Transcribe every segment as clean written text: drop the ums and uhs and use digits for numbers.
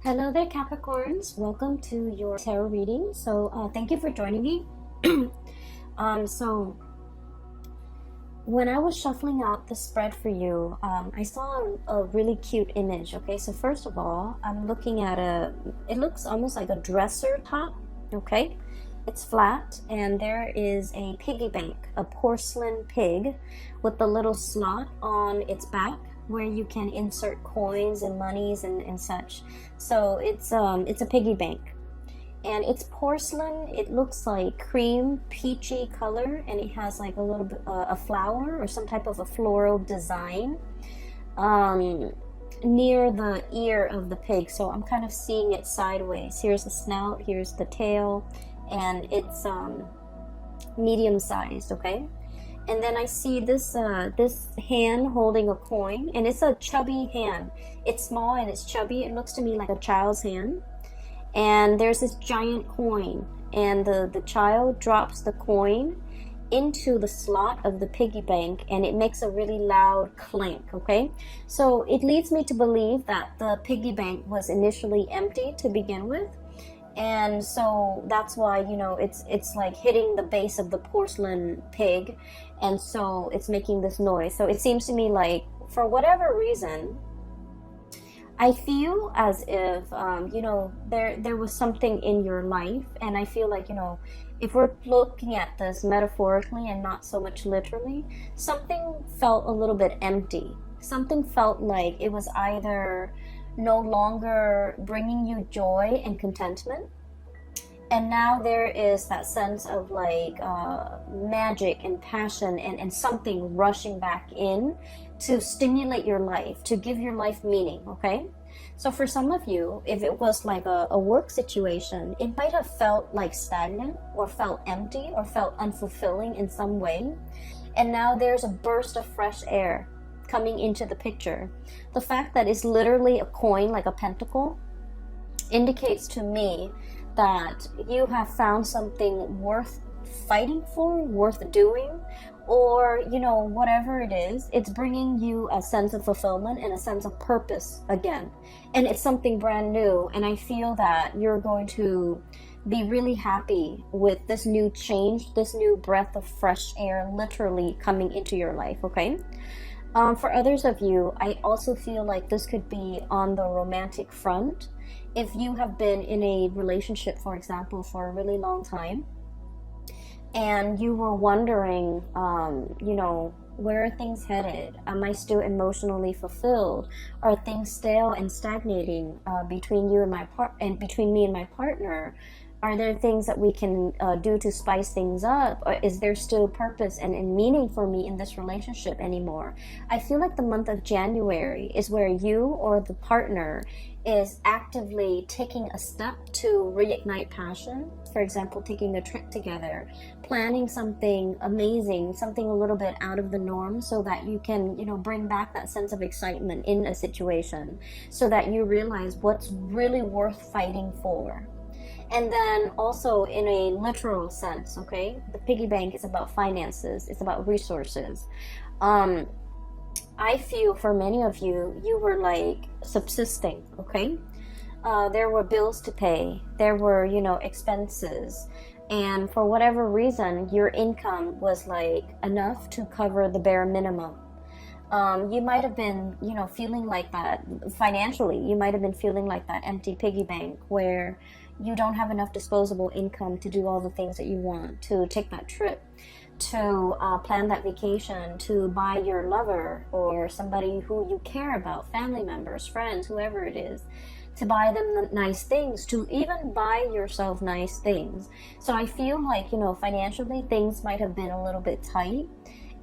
Hello there, Capricorns. Welcome to your tarot reading. Thank you for joining me. So when I was shuffling out the spread for you, I saw a really cute image. Okay, so first of all, I'm looking at it looks almost like a dresser top. Okay, it's flat, and there is a piggy bank, a porcelain pig with a little slot on its back where you can insert coins and monies and such. So it's a piggy bank, and it's porcelain. It looks like cream peachy color, and it has like a little bit a flower or some type of a floral design near the ear of the pig. So I'm kind of seeing it sideways. Here's the snout, here's the tail, and it's medium sized. Okay, and then I see this hand holding a coin, and it's a chubby hand. It's small and it's chubby. It looks to me like a child's hand. And there's this giant coin, and the child drops the coin into the slot of the piggy bank, and it makes a really loud clank. Okay, so it leads me to believe that the piggy bank was initially empty to begin with, and so that's why, you know, it's like hitting the base of the porcelain pig, and so it's making this noise. So it seems to me like, for whatever reason, I feel as if you know, there was something in your life, and I feel like, you know, if we're looking at this metaphorically and not so much literally, something felt a little bit empty. Something felt like it was either no longer bringing you joy and contentment, and now there is that sense of like magic and passion and something rushing back in to stimulate your life, to give your life meaning. Okay, so for some of you, if it was like a work situation, it might have felt like stagnant or felt empty or felt unfulfilling in some way, and now there's a burst of fresh air coming into the picture. The fact that it's literally a coin, like a pentacle, indicates to me that you have found something worth fighting for, worth doing, or, you know, whatever it is, it's bringing you a sense of fulfillment and a sense of purpose again. And it's something brand new, and I feel that you're going to be really happy with this new change, this new breath of fresh air literally coming into your life. Okay, for others of you, I also feel like this could be on the romantic front. If you have been in a relationship, for example, for a really long time, and you were wondering, you know, where are things headed? Am I still emotionally fulfilled? Are things stale and stagnating between you and between me and my partner? Are there things that we can do to spice things up? Or is there still purpose and meaning for me in this relationship anymore? I feel like the month of January is where you or the partner is actively taking a step to reignite passion. For example, taking a trip together, planning something amazing, something a little bit out of the norm, so that you can, you know, bring back that sense of excitement in a situation, so that you realize what's really worth fighting for. And then also in a literal sense, okay, the piggy bank is about finances, it's about resources. I feel for many of you, you were like subsisting. Okay, there were bills to pay, there were, you know, expenses, and for whatever reason, your income was like enough to cover the bare minimum. You might have been, you know, feeling like that financially. You might have been feeling like that empty piggy bank where you don't have enough disposable income to do all the things that you want, to take that trip, to plan that vacation, to buy your lover or somebody who you care about, family members, friends, whoever it is, to buy them nice things, to even buy yourself nice things. So I feel like, you know, financially things might have been a little bit tight.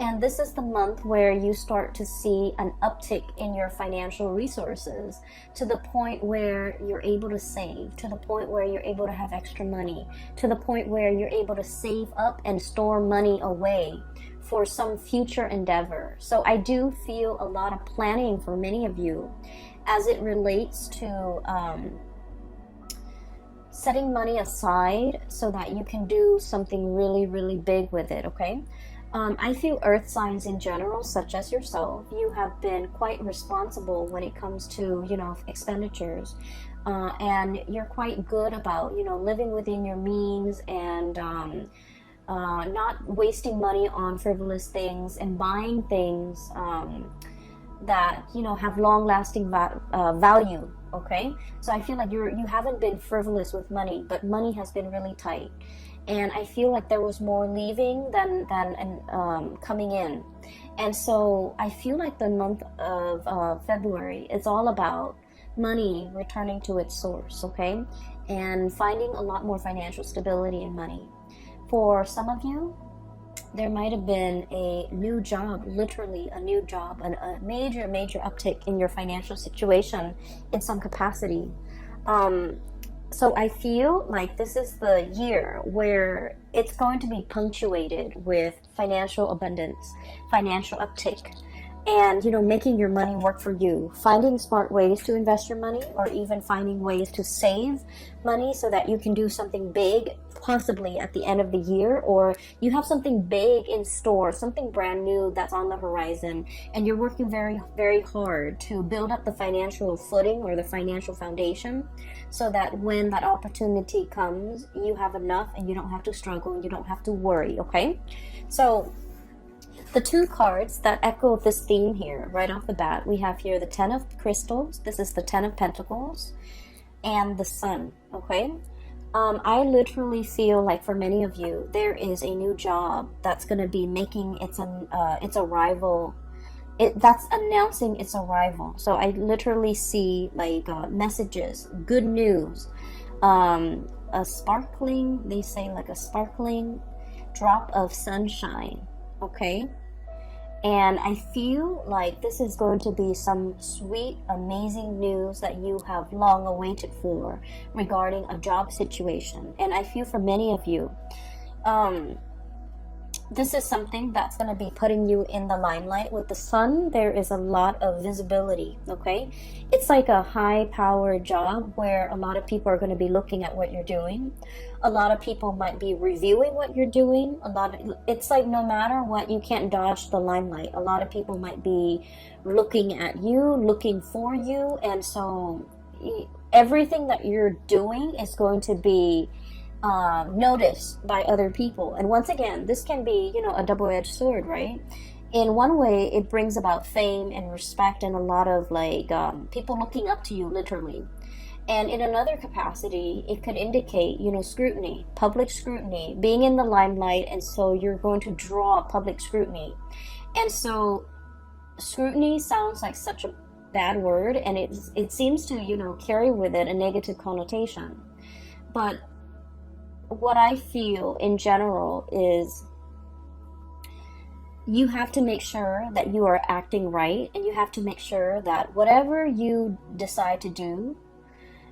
And this is the month where you start to see an uptick in your financial resources, to the point where you're able to save, to the point where you're able to have extra money, to the point where you're able to save up and store money away for some future endeavor. So I do feel a lot of planning for many of you as it relates to setting money aside so that you can do something really, really big with it. Okay, I feel earth signs in general, such as yourself, you have been quite responsible when it comes to, expenditures. And you're quite good about, living within your means and not wasting money on frivolous things and buying things that, have long-lasting value. Okay, so I feel like you haven't been frivolous with money, but money has been really tight. And I feel like there was more leaving than coming in. And so I feel like the month of February is all about money returning to its source, okay? And finding a lot more financial stability in money. For some of you, there might have been a new job, literally a new job, and a major uptick in your financial situation in some capacity. So I feel like this is the year where it's going to be punctuated with financial abundance, financial uptick, and making your money work for you, finding smart ways to invest your money, or even finding ways to save money so that you can do something big, possibly at the end of the year, or you have something big in store, something brand new that's on the horizon, and you're working very, very hard to build up the financial footing or the financial foundation so that when that opportunity comes, you have enough and you don't have to struggle and you don't have to worry, okay? So the two cards that echo this theme here, right off the bat, we have here the Ten of Crystals, this is the Ten of Pentacles, and the Sun, okay? I literally feel like for many of you, there is a new job that's going to be making its arrival, that's announcing its arrival. So I literally see like messages, good news, a sparkling, they say like a sparkling drop of sunshine, okay? And I feel like this is going to be some sweet, amazing news that you have long awaited for regarding a job situation. And I feel for many of you, this is something that's going to be putting you in the limelight. With the Sun, there is a lot of visibility, okay? It's like a high-powered job where a lot of people are going to be looking at what you're doing. A lot of people might be reviewing what you're doing. It's like no matter what, you can't dodge the limelight. A lot of people might be looking at you, looking for you, and so everything that you're doing is going to be noticed by other people. And once again, this can be, a double-edged sword, right? In one way, it brings about fame and respect and a lot of people looking up to you, literally. And in another capacity, it could indicate, scrutiny, public scrutiny, being in the limelight, and so you're going to draw public scrutiny. And so scrutiny sounds like such a bad word, and it seems to, carry with it a negative connotation. But what I feel in general is you have to make sure that you are acting right, and you have to make sure that whatever you decide to do,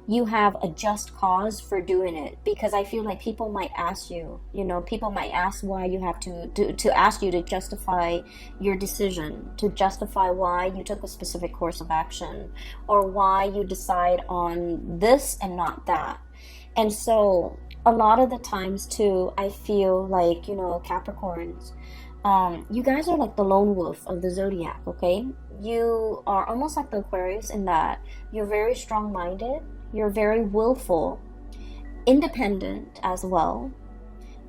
you have a just cause for doing it. Because I feel like people might ask you, people might ask why you have to ask you to justify your decision, to justify why you took a specific course of action, or why you decide on this and not that. And so a lot of the times too, I feel like, Capricorns, you guys are like the lone wolf of the zodiac, okay? You are almost like the Aquarius in that you're very strong-minded, you're very willful, independent as well,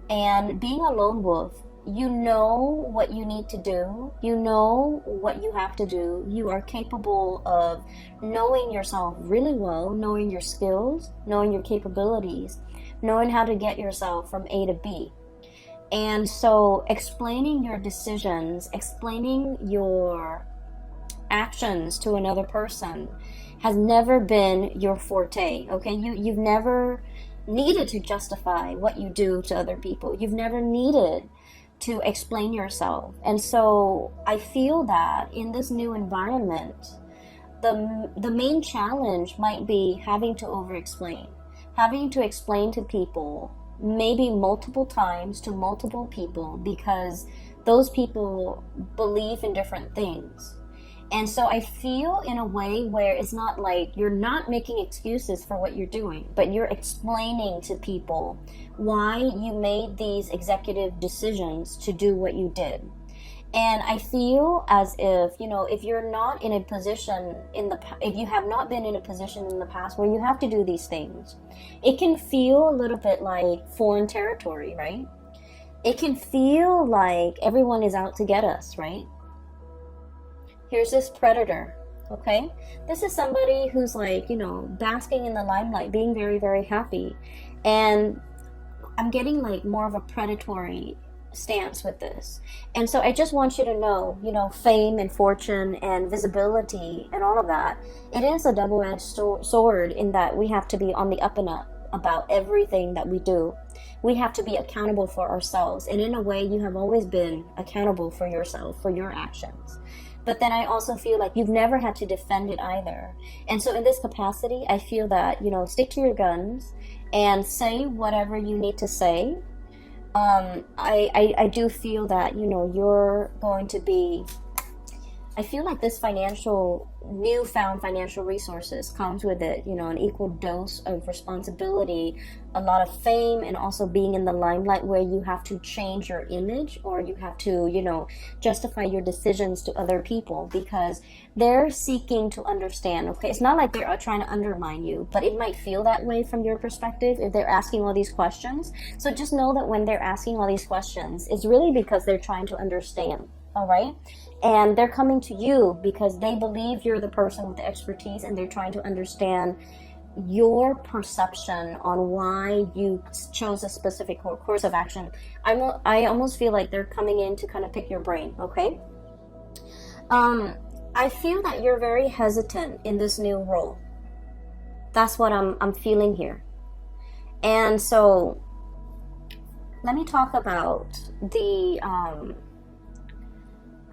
and being a lone wolf, you know what you need to do, you know what you have to do, you are capable of knowing yourself really well, knowing your skills, knowing your capabilities, knowing how to get yourself from A to B. And so explaining your decisions, explaining your actions to another person has never been your forte, okay? You've never needed to justify what you do to other people. You've never needed to explain yourself. And so I feel that in this new environment, the main challenge might be having to over-explain, having to explain to people maybe multiple times to multiple people, because those people believe in different things. And so I feel in a way where it's not like you're not making excuses for what you're doing, but you're explaining to people why you made these executive decisions to do what you did. And I feel as if, you know, if you're not in a position if you have not been in a position in the past where you have to do these things, it can feel a little bit like foreign territory, right? It can feel like everyone is out to get us, right? Here's this predator, okay? This is somebody who's like, you know, basking in the limelight, being very, very happy. And I'm getting like more of a predatory stance with this. And so I just want you to know, you know, fame and fortune and visibility and all of that, it is a double-edged sword in that we have to be on the up and up about everything that we do. We have to be accountable for ourselves. And in a way, you have always been accountable for yourself, for your actions. But then I also feel like you've never had to defend it either. And so in this capacity, I feel that, you know, stick to your guns and say whatever you need to say. I do feel that, you know, you're going to be, I feel like this newfound financial resources comes with it, you know, an equal dose of responsibility, a lot of fame, and also being in the limelight where you have to change your image, or you have to, you know, justify your decisions to other people because they're seeking to understand, okay? It's not like they're trying to undermine you, but it might feel that way from your perspective if they're asking all these questions. So just know that when they're asking all these questions, it's really because they're trying to understand, all right? And they're coming to you because they believe you're the person with the expertise, and they're trying to understand your perception on why you chose a specific course of action. I almost feel like they're coming in to kind of pick your brain, okay? I feel that you're very hesitant in this new role. That's what I'm feeling here. And so let me talk about the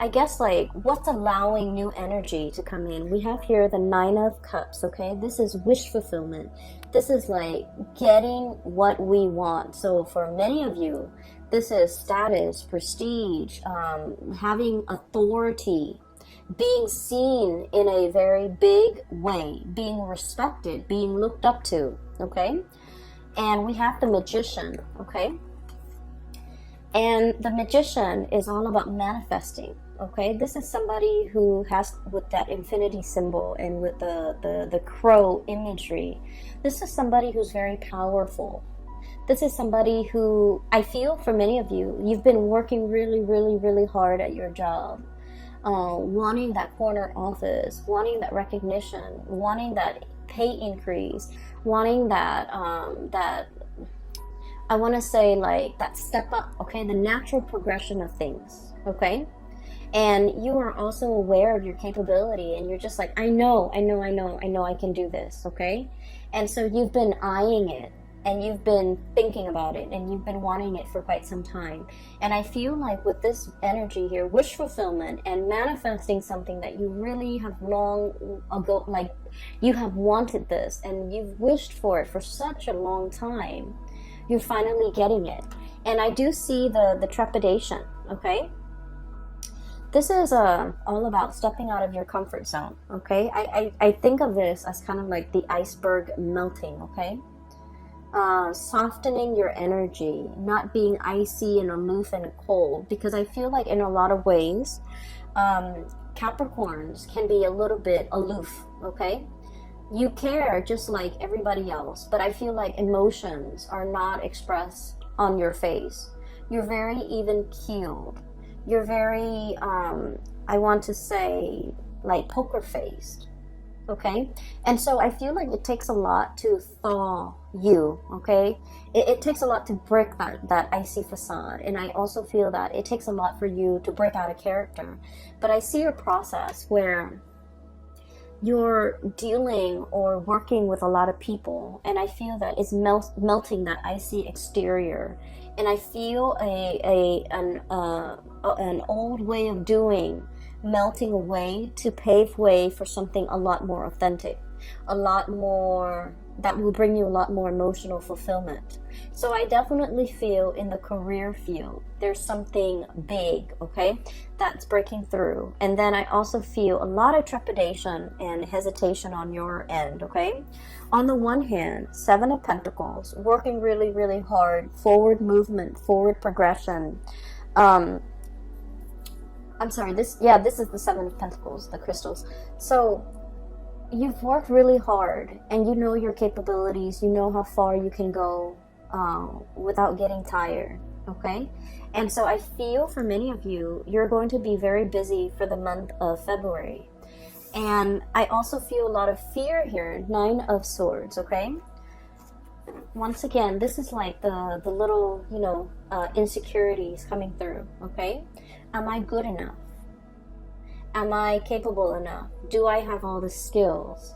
I guess like what's allowing new energy to come in. We have here the 9 of Cups, okay? This is wish fulfillment. This is like getting what we want. So for many of you, this is status, prestige, having authority, being seen in a very big way, being respected, being looked up to, okay? And we have the Magician, okay? And the Magician is all about manifesting. Okay, this is somebody who has, with that infinity symbol and with the crow imagery, this is somebody who's very powerful. This is somebody who, I feel for many of you, you've been working really, really, really hard at your job, wanting that corner office, wanting that recognition, wanting that pay increase, wanting that, I want to say like that step up, okay, the natural progression of things, okay? And you are also aware of your capability, and you're just like, I know I can do this, okay? And so you've been eyeing it, and you've been thinking about it, and you've been wanting it for quite some time. And I feel like with this energy here, wish fulfillment and manifesting something that you really have long ago, like you have wanted this and you've wished for it for such a long time, you're finally getting it. And I do see the trepidation, okay? This is all about stepping out of your comfort zone, okay? I think of this as kind of like the iceberg melting, okay? Softening your energy, not being icy and aloof and cold, because I feel like in a lot of ways, Capricorns can be a little bit aloof, okay? You care just like everybody else, but I feel like emotions are not expressed on your face. You're very even-keeled. You're very, I want to say, like poker-faced, okay? And so I feel like it takes a lot to thaw you, okay? It takes a lot to break that icy facade. And I also feel that it takes a lot for you to break out a character. But I see a process where you're dealing or working with a lot of people, and I feel that it's melting that icy exterior. And I feel an old way of doing melting away to pave way for something a lot more authentic. a lot more, that will bring you a lot more emotional fulfillment. So I definitely feel in the career field, there's something big, okay, that's breaking through. And then I also feel a lot of trepidation and hesitation on your end, okay? On the one hand, Seven of Pentacles, working really, really hard, forward movement, forward progression. I'm sorry, this is the Seven of Pentacles, the crystals. So you've worked really hard and you know your capabilities, you know how far you can go without getting tired, okay? And so I feel for many of you, you're going to be very busy for the month of February. And I also feel a lot of fear here, Nine of Swords, okay? Once again, this is like the little, insecurities coming through, okay? Am I good enough? Am I capable enough? Do I have all the skills?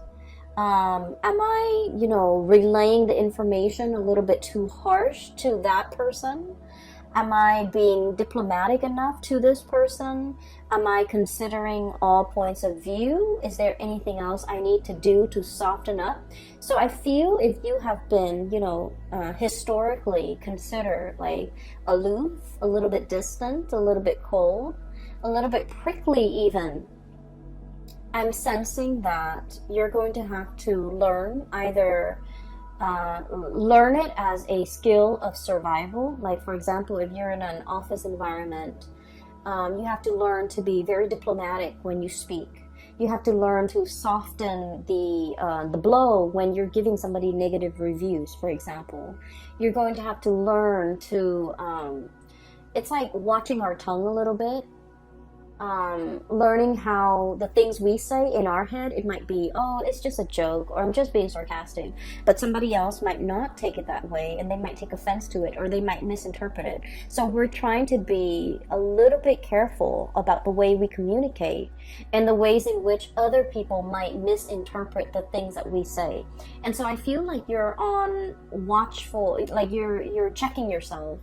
Am I, relaying the information a little bit too harsh to that person? Am I being diplomatic enough to this person? Am I considering all points of view? Is there anything else I need to do to soften up? So I feel if you have been, historically considered like aloof, a little bit distant, a little bit cold, a little bit prickly even, I'm sensing that you're going to have to learn either learn it as a skill of survival. Like, for example, if you're in an office environment, you have to learn to be very diplomatic when you speak. You have to learn to soften the blow when you're giving somebody negative reviews, for example. You're going to have to learn to, it's like watching our tongue a little bit. Learning how the things we say in our head, it might be, oh, it's just a joke, or I'm just being sarcastic, but somebody else might not take it that way, and they might take offense to it, or they might misinterpret it. So we're trying to be a little bit careful about the way we communicate and the ways in which other people might misinterpret the things that we say. And so I feel like you're on watchful, like you're checking yourself.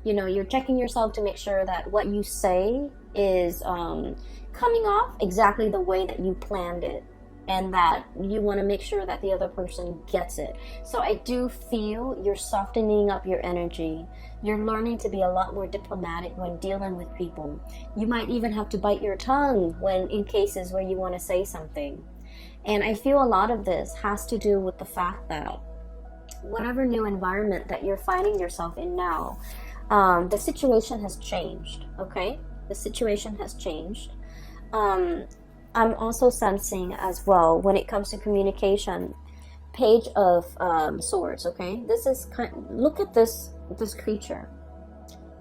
You're checking yourself to make sure that what you say is coming off exactly the way that you planned it, and that you want to make sure that the other person gets it. So I do feel you're softening up your energy. You're learning to be a lot more diplomatic when dealing with people. You might even have to bite your tongue when in cases where you want to say something. And I feel a lot of this has to do with the fact that whatever new environment that you're finding yourself in now, the situation has changed, okay? The situation has changed. I'm also sensing as well, when it comes to communication, Page of Swords, okay? This is look at this creature.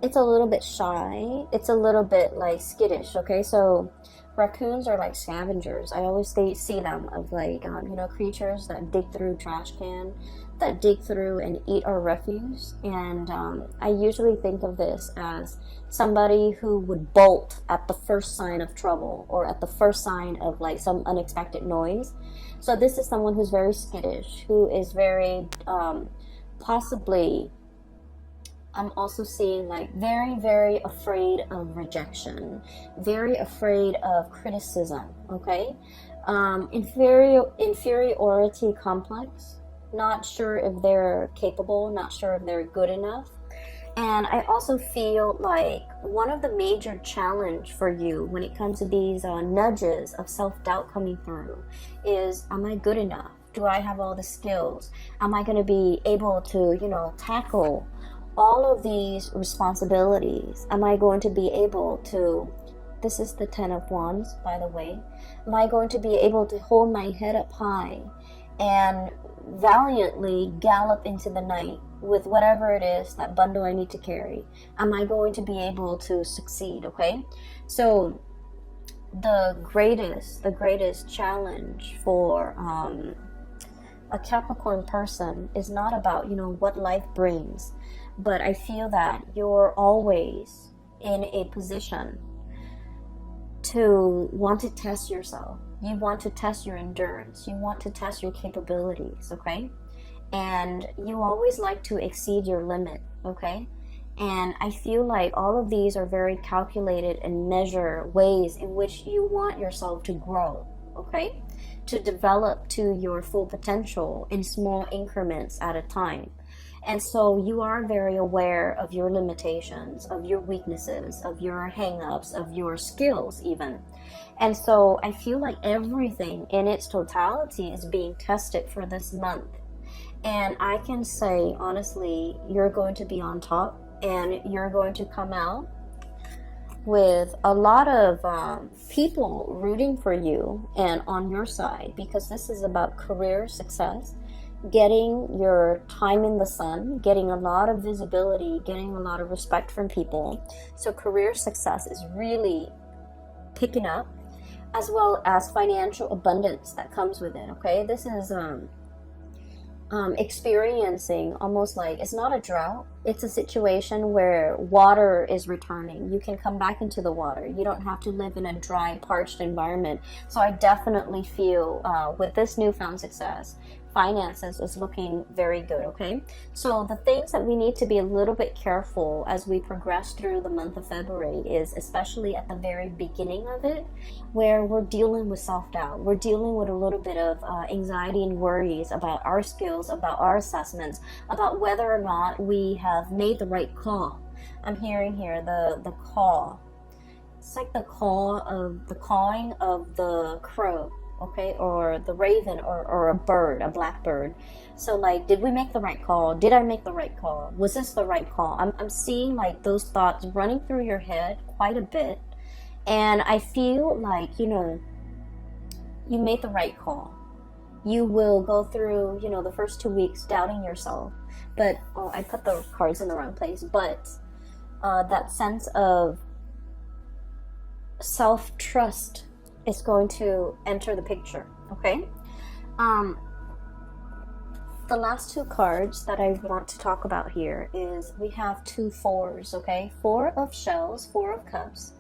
It's a little bit shy. It's a little bit like skittish, okay? So raccoons are like scavengers. I always see them of like, creatures that dig through trash can, that dig through and eat our refuse. And I usually think of this as somebody who would bolt at the first sign of trouble, or at the first sign of like some unexpected noise. So this is someone who's very skittish, who is very possibly, I'm also seeing like very, very afraid of rejection, very afraid of criticism, okay? Inferiority complex, not sure if they're capable, not sure if they're good enough. And I also feel like one of the major challenge for you when it comes to these nudges of self-doubt coming through is, am I good enough? Do I have all the skills? Am I going to be able to, tackle all of these responsibilities? Am I going to be able to, this is the 10 of Wands, by the way, am I going to be able to hold my head up high and valiantly gallop into the night with whatever it is, that bundle I need to carry? Am I going to be able to succeed, okay? So the greatest challenge for a Capricorn person is not about, what life brings, but I feel that you're always in a position to want to test yourself. You want to test your endurance. You want to test your capabilities, okay? And you always like to exceed your limit, okay? And I feel like all of these are very calculated and measure ways in which you want yourself to grow, okay? to develop to your full potential in small increments at a time. And so you are very aware of your limitations, of your weaknesses, of your hang-ups, of your skills even. And so I feel like everything in its totality is being tested for this month. And I can say, honestly, you're going to be on top, and you're going to come out with a lot of people rooting for you and on your side, because this is about career success, getting your time in the sun, getting a lot of visibility, getting a lot of respect from people. So career success is really picking up, as well as financial abundance that comes with it. Okay, this is experiencing almost like, it's not a drought, it's a situation where water is returning. You can come back into the water. You don't have to live in a dry, parched environment. So I definitely feel with this newfound success, finances is looking very good. Okay, so the things that we need to be a little bit careful as we progress through the month of February is especially at the very beginning of it, where we're dealing with self-doubt. We're dealing with a little bit of anxiety and worries about our skills, about our assessments, about whether or not we have made the right call. I'm hearing here the call. It's like the cawing of the crow, okay, or the raven, or a bird, a blackbird. So like, did we make the right call? Did I make the right call? Was this the right call? I'm seeing like those thoughts running through your head quite a bit. And I feel like, you made the right call. You will go through, the first 2 weeks doubting yourself. But, I put the cards in the wrong place. But that sense of self-trust is going to enter the picture, okay? The last two cards that I want to talk about here is, we have 2 fours, okay? 4 of shells, 4 of cups,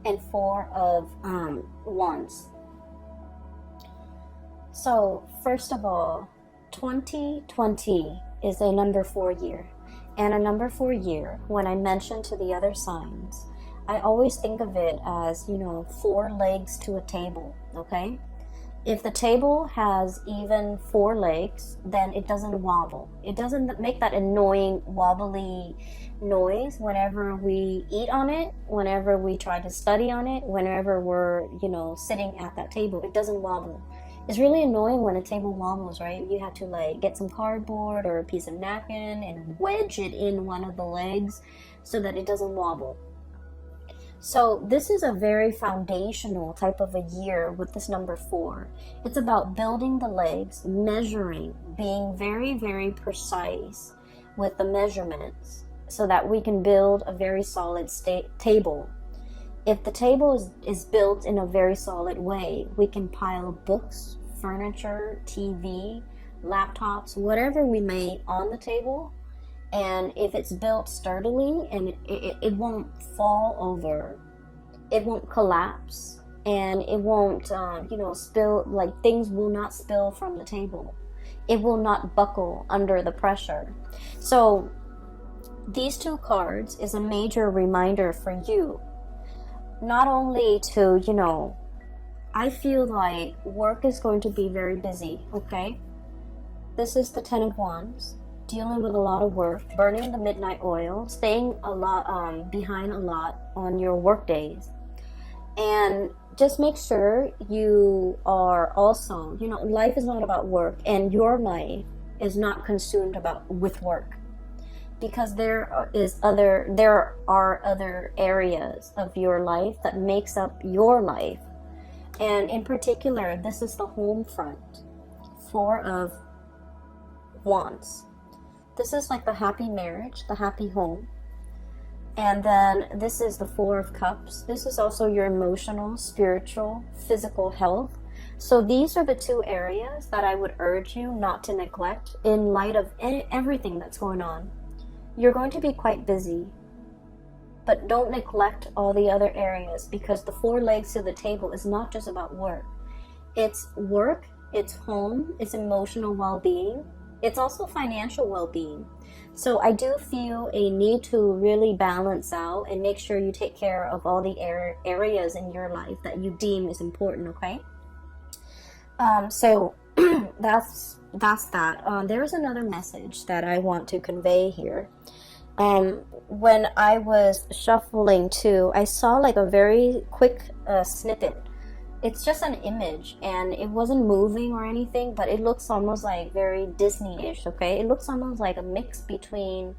and 4 of wands. So, first of all, 2020 is a number 4 year. And a number 4 year, when I mention to the other signs, I always think of it as, 4 legs to a table, okay? If the table has even 4 legs, then it doesn't wobble. It doesn't make that annoying wobbly noise whenever we eat on it, whenever we try to study on it, whenever we're, sitting at that table. It doesn't wobble. It's really annoying when a table wobbles, right? You have to get some cardboard or a piece of napkin and wedge it in one of the legs so that it doesn't wobble. So this is a very foundational type of a year with this number 4. It's about building the legs, measuring, being very, very precise with the measurements so that we can build a very solid table. If the table is built in a very solid way, we can pile books, furniture, TV, laptops, whatever we may on the table. And if it's built sturdily, and it won't fall over, it won't collapse, and it won't, spill, things will not spill from the table. It will not buckle under the pressure. So these 2 cards is a major reminder for you, not only to, I feel like work is going to be very busy, okay? This is the 10 of Wands. Dealing with a lot of work, burning the midnight oil, staying a lot behind a lot on your work days. And just make sure you are also, life is not about work, and your life is not consumed with work, because there are other areas of your life that makes up your life. And in particular, this is the home front, 4 of Wands. This is like the happy marriage, the happy home. And then this is the 4 of Cups. This is also your emotional, spiritual, physical health. So these are the 2 areas that I would urge you not to neglect in light of everything that's going on. You're going to be quite busy, but don't neglect all the other areas, because the 4 legs to the table is not just about work. It's work, it's home, it's emotional well-being. It's also financial well-being. So I do feel a need to really balance out and make sure you take care of all the areas in your life that you deem is important, okay? So that's that. There's another message that I want to convey here. When I was shuffling too, I saw like a very quick snippet. It's just an image, and it wasn't moving or anything, but it looks almost like very Disney-ish, okay? It looks almost like a mix between...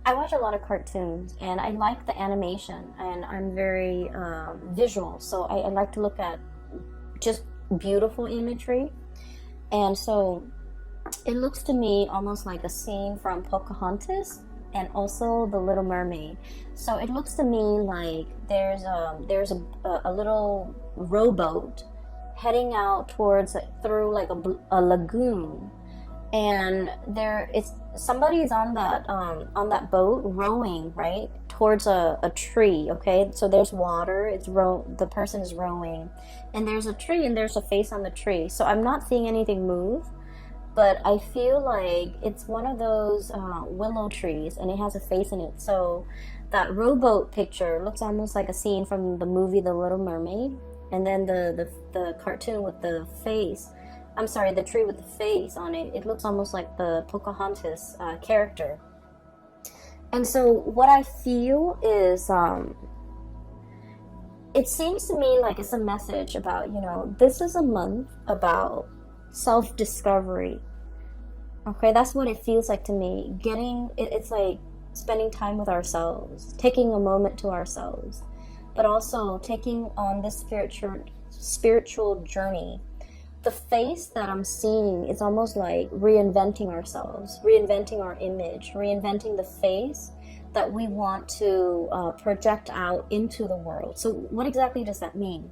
I watch a lot of cartoons, and I like the animation, and I'm very visual, so I like to look at just beautiful imagery. And so it looks to me almost like a scene from Pocahontas and also The Little Mermaid. So it looks to me like there's a little rowboat heading out towards through like a lagoon, and somebody's on that boat rowing right towards a tree. Okay, so there's water. The person is rowing, and there's a tree, and there's a face on the tree. So I'm not seeing anything move, but I feel like it's one of those willow trees, and it has a face in it. So that rowboat picture looks almost like a scene from the movie The Little Mermaid, and then the cartoon with the face. I'm sorry, the tree with the face on it. It looks almost like the Pocahontas character. And so what I feel is, it seems to me like it's a message about, this is a month about self-discovery. Okay, that's what it feels like to me. It's like spending time with ourselves, taking a moment to ourselves, but also taking on this spiritual journey. The face that I'm seeing is almost like reinventing ourselves, reinventing our image, reinventing the face that we want to project out into the world. So what exactly does that mean?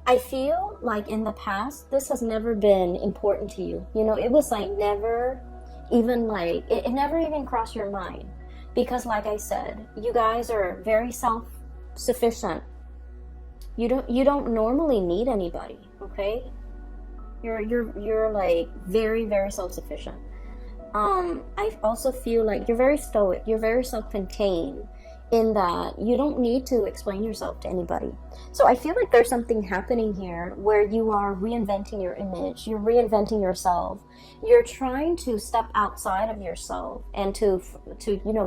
I feel like in the past, this has never been important to you. It was like never even like, it never even crossed your mind. Because like I said, you guys are very self-sufficient. You don't normally need anybody, okay? You're like very, very self-sufficient. I also feel like you're very stoic. You're very self-contained in that you don't need to explain yourself to anybody. So I feel like there's something happening here where you are reinventing your image. You're reinventing yourself. You're trying to step outside of yourself and to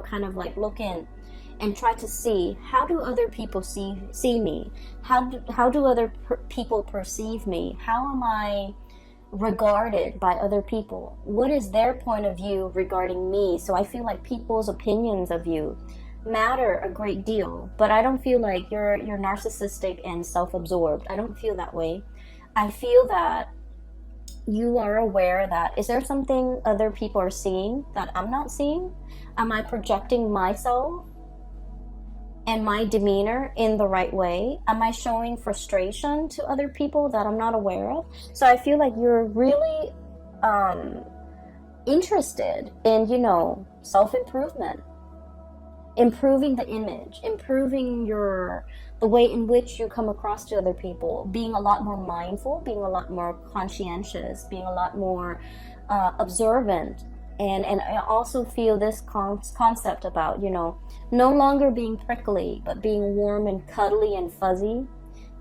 kind of like look in and try to see, how do other people see me? How do other people perceive me? How am I regarded by other people? What is their point of view regarding me? So I feel like people's opinions of you matter a great deal, but I don't feel like you're narcissistic and self-absorbed. I don't feel that way. I feel that you are aware that, is there something other people are seeing that I'm not seeing? Am I projecting myself and my demeanor in the right way? Am I showing frustration to other people that I'm not aware of? So I feel like you're really interested in, self-improvement, improving the image, improving the way in which you come across to other people, being a lot more mindful, being a lot more conscientious, being a lot more observant. And I also feel this concept about, no longer being prickly, but being warm and cuddly and fuzzy,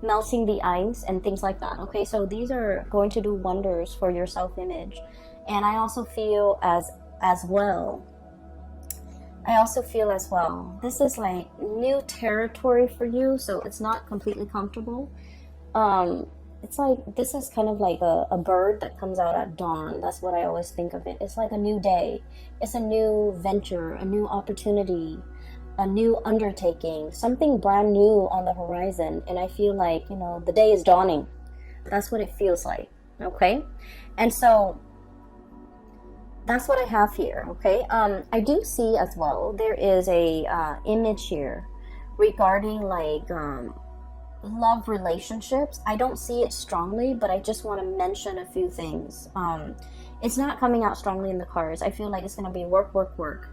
melting the ice and things like that. Okay, so these are going to do wonders for your self-image. And I also feel as well, this is like new territory for you, so it's not completely comfortable. It's like, this is kind of like a bird that comes out at dawn. That's what I always think of it. It's like a new day. It's a new venture, a new opportunity, a new undertaking, something brand new on the horizon. And I feel like, the day is dawning. That's what it feels like, okay? And so that's what I have here, okay? I do see as well, there is a image here regarding like love relationships. I don't see it strongly, but I just want to mention a few things. It's not coming out strongly in the cards. I feel like it's going to be work, work, work.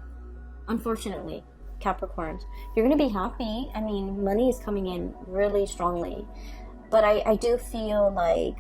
Unfortunately, Capricorns, you're going to be happy. I mean, money is coming in really strongly, but I do feel like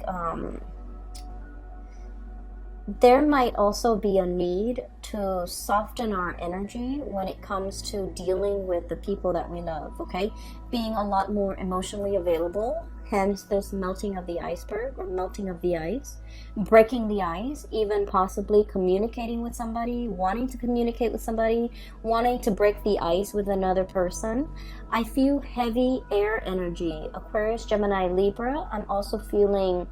there might also be a need to soften our energy when it comes to dealing with the people that we love, okay? Being a lot more emotionally available hence this melting of the iceberg or melting of the ice, breaking the ice, even possibly communicating with somebody, wanting to communicate with somebody, wanting to break the ice with another person. I feel heavy air energy, Aquarius, Gemini, Libra. I'm also feeling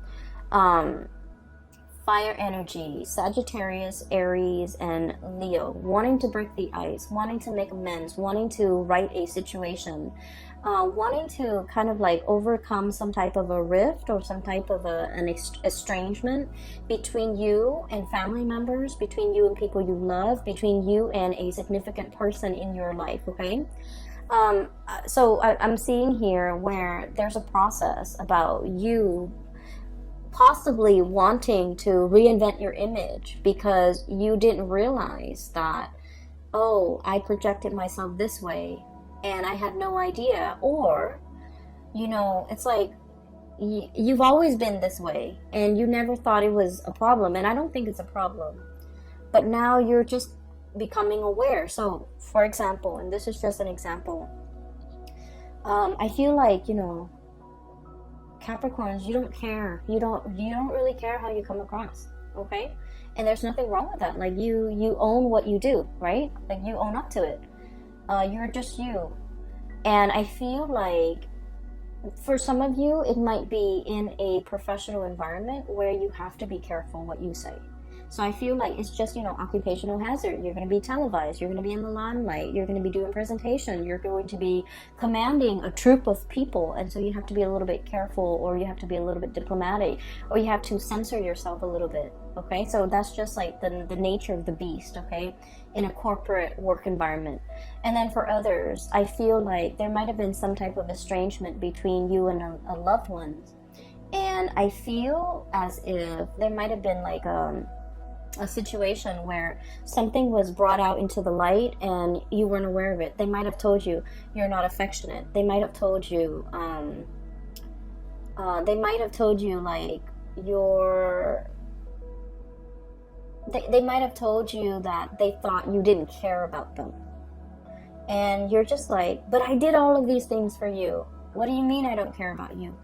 fire energy, Sagittarius, Aries, and Leo, wanting to break the ice, wanting to make amends, wanting to right a situation, wanting to kind of like overcome some type of a rift or some type of an estrangement between you and family members, between you and people you love, between you and a significant person in your life, okay? So I'm seeing here where there's a process about you possibly wanting to reinvent your image because you didn't realize that, oh, I projected myself this way and I had no idea. Or, you know, it's like you've always been this way and you never thought it was a problem. And I don't think it's a problem, but now you're just becoming aware. So, for example, and this is just an example, I feel like, you know, Capricorns, you don't care. You don't really care how you come across, okay? And there's nothing wrong with that. Like you own what you do, right? Like you own up to it. You're just you. And I feel like for some of you, it might be in a professional environment where you have to be careful what you say. So I feel like it's just, you know, occupational hazard. You're going to be televised. You're going to be in the limelight. You're going to be doing presentation. You're going to be commanding a troop of people. And so you have to be a little bit careful, or you have to be a little bit diplomatic, or you have to censor yourself a little bit. Okay. So that's just like the nature of the beast. Okay. In a corporate work environment. And then for others, I feel like there might have been some type of estrangement between you and a loved one. And I feel as if there might have been like a situation where something was brought out into the light and you weren't aware of it. They might have told you you're not affectionate. They might have told you like they might have told you that they thought you didn't care about them. And you're just like, but I did all of these things for you. What do you mean I don't care about you?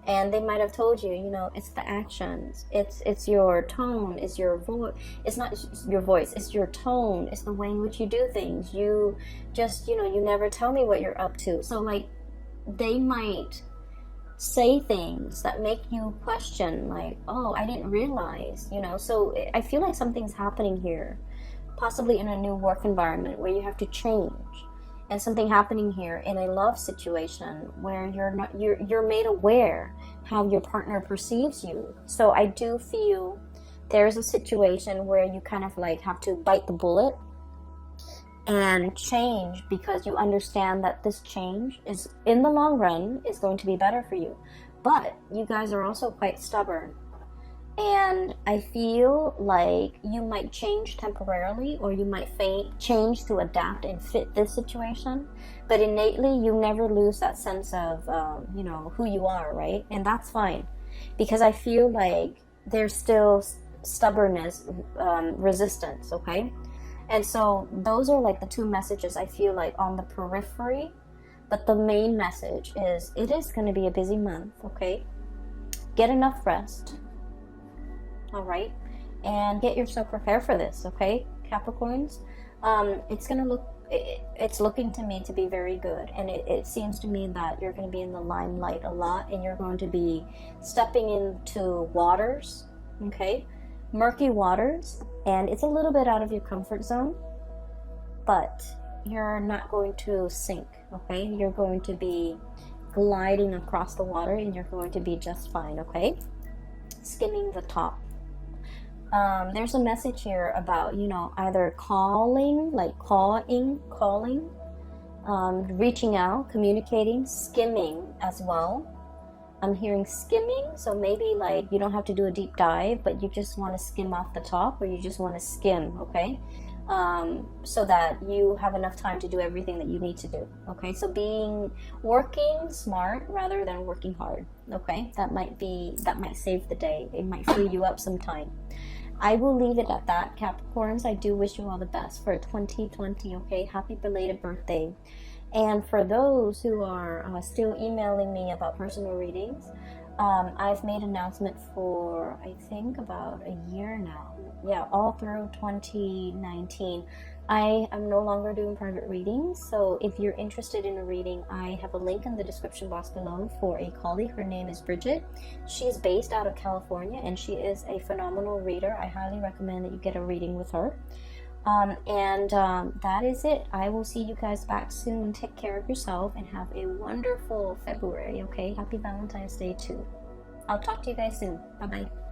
And they might have told you, you know, it's the actions, it's your tone, it's your voice, it's not your voice, it's your tone, it's the way in which you do things. You just, you know, you never tell me what you're up to. So like, they might say things that make you question, like, oh, I didn't realize, you know. So I feel like something's happening here, possibly in a new work environment where you have to change. And something happening here in a love situation where you're made aware how your partner perceives you. So I do feel there's a situation where you kind of like have to bite the bullet and change, because you understand that this change is, in the long run, is going to be better for you. But you guys are also quite stubborn. And I feel like you might change temporarily, or you might change to adapt and fit this situation. But innately, you never lose that sense of, you know, who you are, right? And that's fine. Because I feel like there's still stubbornness, resistance, okay? And so those are like the two messages I feel like on the periphery. But the main message is, it is going to be a busy month, okay? Get enough rest. All right, and get yourself prepared for this, okay, Capricorns? It's looking to me to be very good, and it seems to me that you're going to be in the limelight a lot, and you're going to be stepping into waters, okay, murky waters, and it's a little bit out of your comfort zone, but you're not going to sink, okay? You're going to be gliding across the water, and you're going to be just fine, okay? Skimming the top. There's a message here about, you know, either calling, like calling, reaching out, communicating, skimming as well. I'm hearing skimming, so maybe like you don't have to do a deep dive, but you just want to skim off the top, or you just want to skim, okay? So that you have enough time to do everything that you need to do, okay? So working smart rather than working hard, okay? That might save the day. It might free you up some time. I will leave it at that, Capricorns. I do wish you all the best for 2020, okay? Happy belated birthday. And for those who are still emailing me about personal readings, I've made an announcement for, I think, about a year now. Yeah, all through 2019. I am no longer doing private readings, so if you're interested in a reading, I have a link in the description box below for a colleague. Her name is Bridget. She's based out of California, and she is a phenomenal reader. I highly recommend that you get a reading with her. That is it. I will see you guys back soon. Take care of yourself and have a wonderful February, okay? Happy Valentine's Day too. I'll talk to you guys soon. Bye-bye.